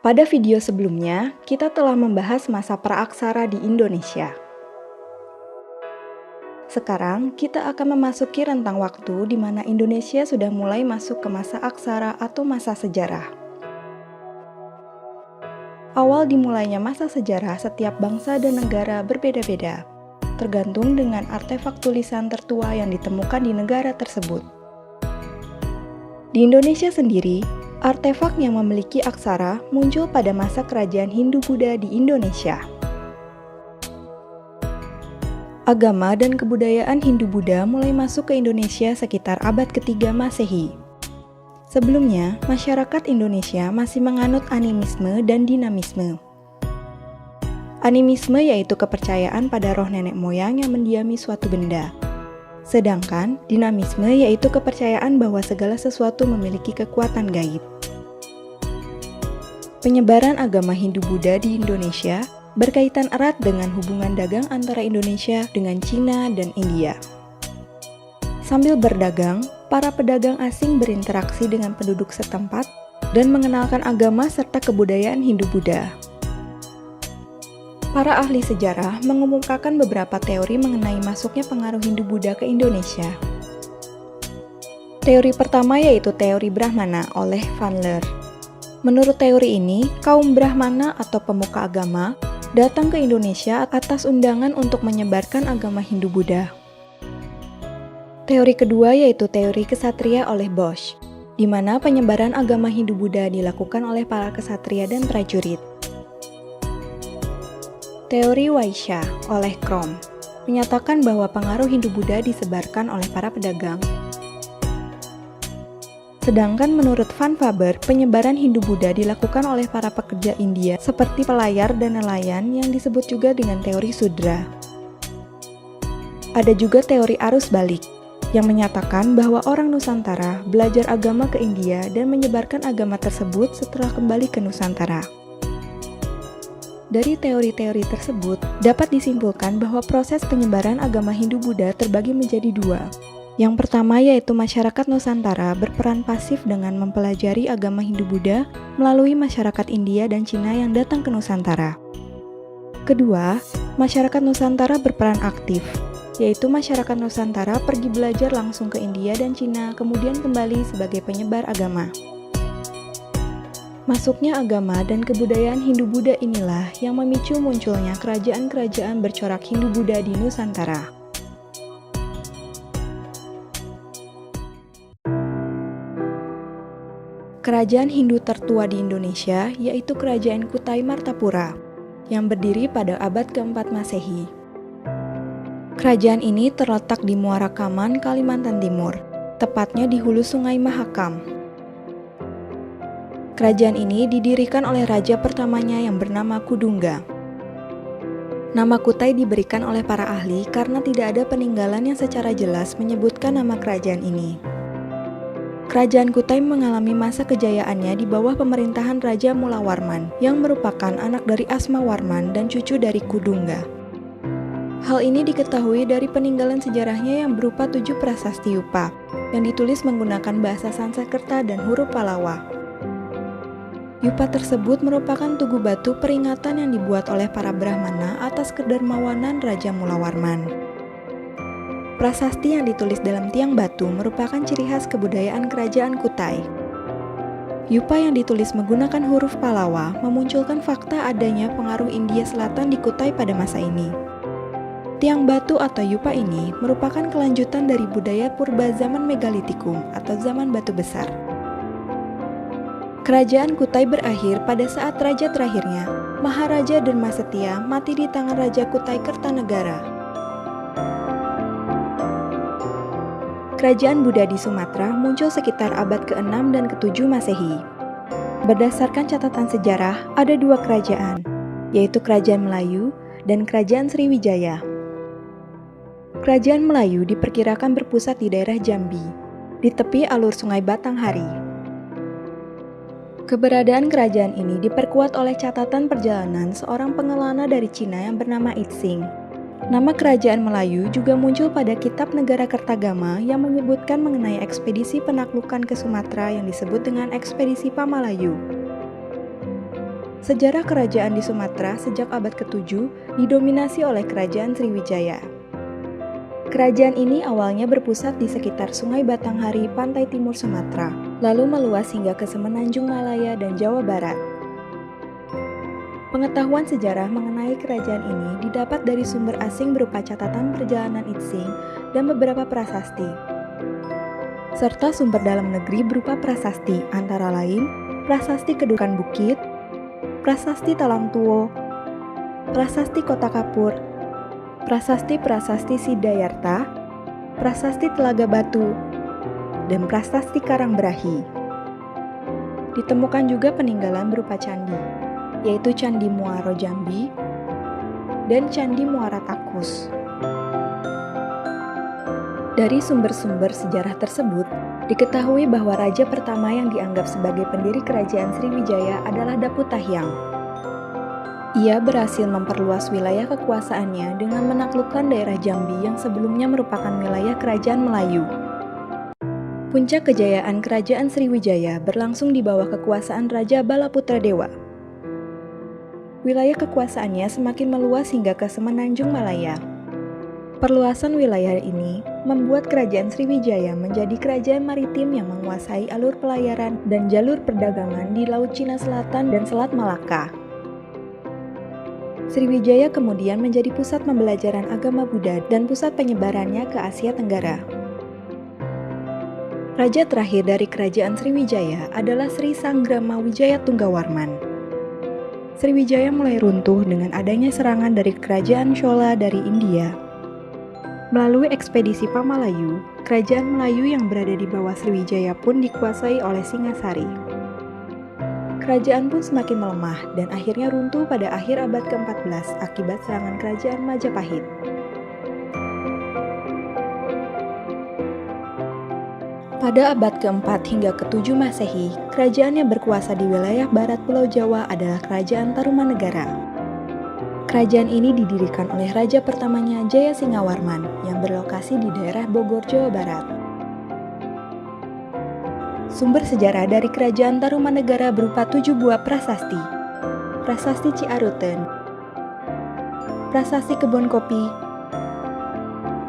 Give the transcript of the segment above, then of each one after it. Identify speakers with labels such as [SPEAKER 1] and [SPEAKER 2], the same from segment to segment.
[SPEAKER 1] Pada video sebelumnya, kita telah membahas masa praaksara di Indonesia. Sekarang, kita akan memasuki rentang waktu di mana Indonesia sudah mulai masuk ke masa aksara atau masa sejarah. Awal dimulainya masa sejarah setiap bangsa dan negara berbeda-beda, tergantung dengan artefak tulisan tertua yang ditemukan di negara tersebut. Di Indonesia sendiri, artefak yang memiliki aksara muncul pada masa kerajaan Hindu-Buddha di Indonesia. Agama dan kebudayaan Hindu-Buddha mulai masuk ke Indonesia sekitar abad ketiga Masehi. Sebelumnya, masyarakat Indonesia masih menganut animisme dan dinamisme. Animisme yaitu kepercayaan pada roh nenek moyang yang mendiami suatu benda. Sedangkan dinamisme yaitu kepercayaan bahwa segala sesuatu memiliki kekuatan gaib. Penyebaran agama Hindu-Buddha di Indonesia berkaitan erat dengan hubungan dagang antara Indonesia dengan Cina dan India. Sambil berdagang, para pedagang asing berinteraksi dengan penduduk setempat dan mengenalkan agama serta kebudayaan Hindu-Buddha. Para ahli sejarah mengemukakan beberapa teori mengenai masuknya pengaruh Hindu-Buddha ke Indonesia. Teori pertama yaitu teori Brahmana oleh Van Leer. Menurut teori ini, kaum Brahmana atau pemuka agama datang ke Indonesia atas undangan untuk menyebarkan agama Hindu-Buddha. Teori kedua yaitu teori kesatria oleh Bosch, di mana penyebaran agama Hindu-Buddha dilakukan oleh para kesatria dan prajurit. Teori Waisya oleh Krom menyatakan bahwa pengaruh Hindu-Buddha disebarkan oleh para pedagang. Sedangkan menurut Van Faber, penyebaran Hindu-Buddha dilakukan oleh para pekerja India seperti pelayar dan nelayan yang disebut juga dengan teori Sudra. Ada juga teori arus balik yang menyatakan bahwa orang Nusantara belajar agama ke India dan menyebarkan agama tersebut setelah kembali ke Nusantara. Dari teori-teori tersebut, dapat disimpulkan bahwa proses penyebaran agama Hindu-Buddha terbagi menjadi dua. Yang pertama yaitu masyarakat Nusantara berperan pasif dengan mempelajari agama Hindu-Buddha melalui masyarakat India dan Cina yang datang ke Nusantara. Kedua, masyarakat Nusantara berperan aktif, yaitu masyarakat Nusantara pergi belajar langsung ke India dan Cina, kemudian kembali sebagai penyebar agama. Masuknya agama dan kebudayaan Hindu-Buddha inilah yang memicu munculnya kerajaan-kerajaan bercorak Hindu-Buddha di Nusantara. Kerajaan Hindu tertua di Indonesia yaitu Kerajaan Kutai Martapura, yang berdiri pada abad keempat Masehi. Kerajaan ini terletak di Muara Kaman, Kalimantan Timur, tepatnya di hulu Sungai Mahakam. Kerajaan ini didirikan oleh raja pertamanya yang bernama Kudungga. Nama Kutai diberikan oleh para ahli karena tidak ada peninggalan yang secara jelas menyebutkan nama kerajaan ini. Kerajaan Kutai mengalami masa kejayaannya di bawah pemerintahan Raja Mulawarman yang merupakan anak dari Asmawarman dan cucu dari Kudungga. Hal ini diketahui dari peninggalan sejarahnya yang berupa 7 prasasti Yupa yang ditulis menggunakan bahasa Sanskerta dan huruf Palawa. Yupa tersebut merupakan tugu batu peringatan yang dibuat oleh para Brahmana atas kedermawanan Raja Mulawarman. Prasasti yang ditulis dalam tiang batu merupakan ciri khas kebudayaan kerajaan Kutai. Yupa yang ditulis menggunakan huruf Palawa memunculkan fakta adanya pengaruh India Selatan di Kutai pada masa ini. Tiang batu atau Yupa ini merupakan kelanjutan dari budaya purba zaman Megalitikum atau zaman batu besar. Kerajaan Kutai berakhir pada saat raja terakhirnya, Maharaja Dharmasetia, mati di tangan Raja Kutai Kertanegara. Kerajaan Buddha di Sumatera muncul sekitar abad ke-6 dan ke-7 Masehi. Berdasarkan catatan sejarah, ada 2 kerajaan, yaitu Kerajaan Melayu dan Kerajaan Sriwijaya. Kerajaan Melayu diperkirakan berpusat di daerah Jambi, di tepi alur Sungai Batanghari. Keberadaan kerajaan ini diperkuat oleh catatan perjalanan seorang pengelana dari Cina yang bernama Itsing. Nama kerajaan Melayu juga muncul pada kitab Negara Kertagama yang menyebutkan mengenai ekspedisi penaklukan ke Sumatera yang disebut dengan ekspedisi Pamalayu. Sejarah kerajaan di Sumatera sejak abad ke-7 didominasi oleh Kerajaan Sriwijaya. Kerajaan ini awalnya berpusat di sekitar Sungai Batanghari, pantai timur Sumatera, lalu meluas hingga ke Semenanjung Malaya dan Jawa Barat. Pengetahuan sejarah mengenai kerajaan ini didapat dari sumber asing berupa catatan perjalanan Itsing dan beberapa prasasti, serta sumber dalam negeri berupa prasasti, antara lain Prasasti Kedudukan Bukit, Prasasti Talang Tuo, Prasasti Kota Kapur, Prasasti Sidayarta, Prasasti Telaga Batu, dan Prasasti Karangberahi. Ditemukan juga peninggalan berupa candi, yaitu Candi Muaro Jambi dan Candi Muara Takus. Dari sumber-sumber sejarah tersebut, diketahui bahwa raja pertama yang dianggap sebagai pendiri kerajaan Sriwijaya adalah Dapu Tahyang. Ia berhasil memperluas wilayah kekuasaannya dengan menaklukkan daerah Jambi yang sebelumnya merupakan wilayah kerajaan Melayu. Puncak kejayaan kerajaan Sriwijaya berlangsung di bawah kekuasaan Raja Balaputra Dewa. Wilayah kekuasaannya semakin meluas hingga ke Semenanjung Malaya. Perluasan wilayah ini membuat kerajaan Sriwijaya menjadi kerajaan maritim yang menguasai alur pelayaran dan jalur perdagangan di Laut Cina Selatan dan Selat Malaka. Sriwijaya kemudian menjadi pusat pembelajaran agama Buddha dan pusat penyebarannya ke Asia Tenggara. Raja terakhir dari kerajaan Sriwijaya adalah Sri Sanggrama Wijaya Tunggawarman. Sriwijaya mulai runtuh dengan adanya serangan dari kerajaan Chola dari India. Melalui ekspedisi Pamalayu, kerajaan Melayu yang berada di bawah Sriwijaya pun dikuasai oleh Singasari. Kerajaan pun semakin melemah dan akhirnya runtuh pada akhir abad ke-14 akibat serangan kerajaan Majapahit. Pada abad ke-4 hingga ke-7 Masehi, kerajaan yang berkuasa di wilayah barat Pulau Jawa adalah Kerajaan Tarumanegara. Kerajaan ini didirikan oleh raja pertamanya Jaya Singawarman yang berlokasi di daerah Bogor, Jawa Barat. Sumber sejarah dari Kerajaan Tarumanegara berupa 7 buah prasasti. Prasasti Ciaruten, Prasasti Kebon Kopi,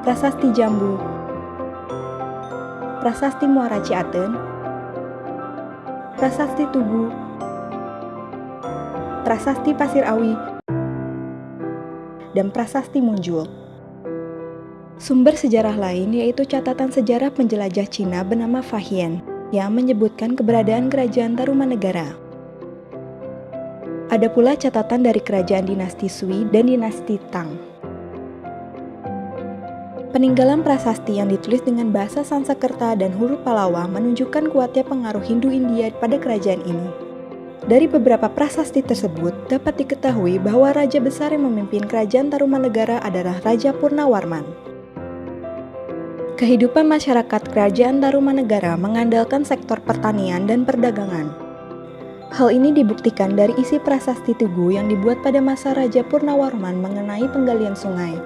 [SPEAKER 1] Prasasti Jambu, Prasasti Muara Ciaten, Prasasti Tugu, Prasasti Pasir Awi, dan Prasasti Munjul. Sumber sejarah lain yaitu catatan sejarah penjelajah Cina bernama Fahian yang menyebutkan keberadaan Kerajaan Tarumanegara. Ada pula catatan dari kerajaan dinasti Sui dan dinasti Tang. Peninggalan prasasti yang ditulis dengan bahasa Sanskerta dan huruf Pallawa menunjukkan kuatnya pengaruh Hindu India pada kerajaan ini. Dari beberapa prasasti tersebut, dapat diketahui bahwa raja besar yang memimpin kerajaan Tarumanegara adalah Raja Purnawarman. Kehidupan masyarakat kerajaan Tarumanegara mengandalkan sektor pertanian dan perdagangan. Hal ini dibuktikan dari isi prasasti Tugu yang dibuat pada masa Raja Purnawarman mengenai penggalian sungai.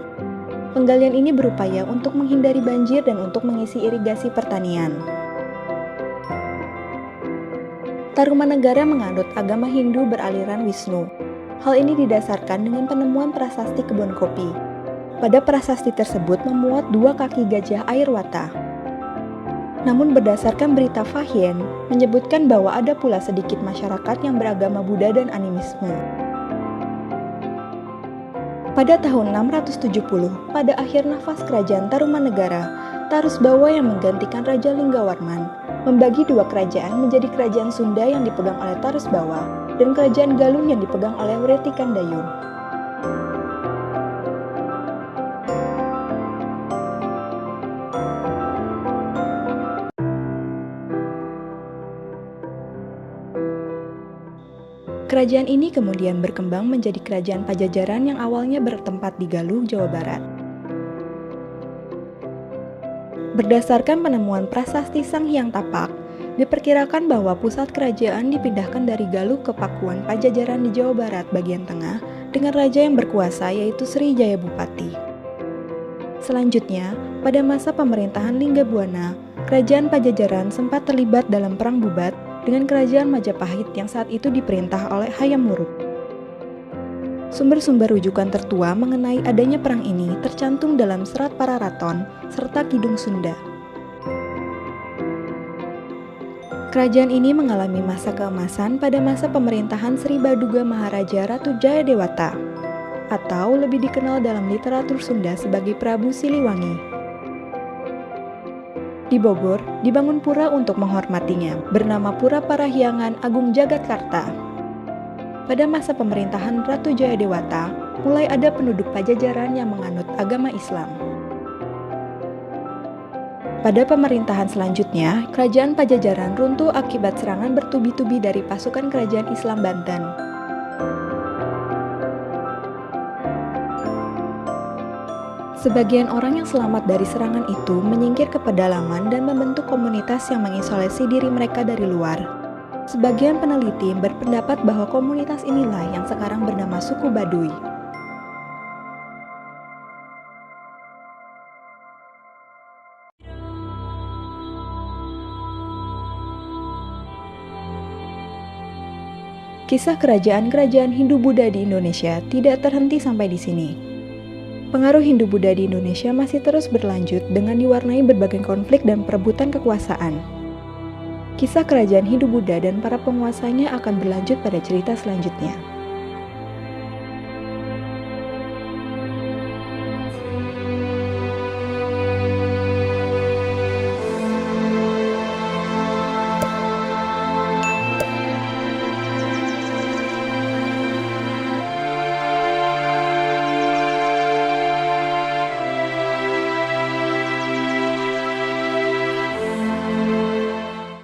[SPEAKER 1] Penggalian ini berupaya untuk menghindari banjir dan untuk mengisi irigasi pertanian. Tarumanegara menganut agama Hindu beraliran Wisnu. Hal ini didasarkan dengan penemuan prasasti Kebon Kopi. Pada prasasti tersebut memuat 2 kaki gajah air wata. Namun berdasarkan berita Fahian, menyebutkan bahwa ada pula sedikit masyarakat yang beragama Buddha dan animisme. Pada tahun 670, pada akhir nafas kerajaan Tarumanegara, Tarusbawa yang menggantikan Raja Linggawarman membagi 2 kerajaan menjadi kerajaan Sunda yang dipegang oleh Tarusbawa dan kerajaan Galuh yang dipegang oleh Wretikandayun. Kerajaan ini kemudian berkembang menjadi kerajaan Pajajaran yang awalnya bertempat di Galuh, Jawa Barat. Berdasarkan penemuan prasasti Sang Hyang Tapak, diperkirakan bahwa pusat kerajaan dipindahkan dari Galuh ke Pakuan Pajajaran di Jawa Barat bagian tengah dengan raja yang berkuasa yaitu Sri Jayabupati. Selanjutnya, pada masa pemerintahan Linggabuana, kerajaan Pajajaran sempat terlibat dalam Perang Bubat dengan kerajaan Majapahit yang saat itu diperintah oleh Hayam Wuruk. Sumber-sumber rujukan tertua mengenai adanya perang ini tercantum dalam Serat Pararaton serta Kidung Sunda. Kerajaan ini mengalami masa keemasan pada masa pemerintahan Sri Baduga Maharaja Ratu Jayadewata, atau lebih dikenal dalam literatur Sunda sebagai Prabu Siliwangi. Di Bogor, dibangun pura untuk menghormatinya, bernama Pura Parahyangan Agung Jagatkarta. Pada masa pemerintahan Ratu Jayadewata, mulai ada penduduk Pajajaran yang menganut agama Islam. Pada pemerintahan selanjutnya, kerajaan Pajajaran runtuh akibat serangan bertubi-tubi dari pasukan kerajaan Islam Banten. Sebagian orang yang selamat dari serangan itu menyingkir ke pedalaman dan membentuk komunitas yang mengisolasi diri mereka dari luar. Sebagian peneliti berpendapat bahwa komunitas inilah yang sekarang bernama suku Baduy. Kisah kerajaan-kerajaan Hindu-Buddha di Indonesia tidak terhenti sampai di sini. Pengaruh Hindu-Buddha di Indonesia masih terus berlanjut dengan diwarnai berbagai konflik dan perebutan kekuasaan. Kisah kerajaan Hindu-Buddha dan para penguasanya akan berlanjut pada cerita selanjutnya.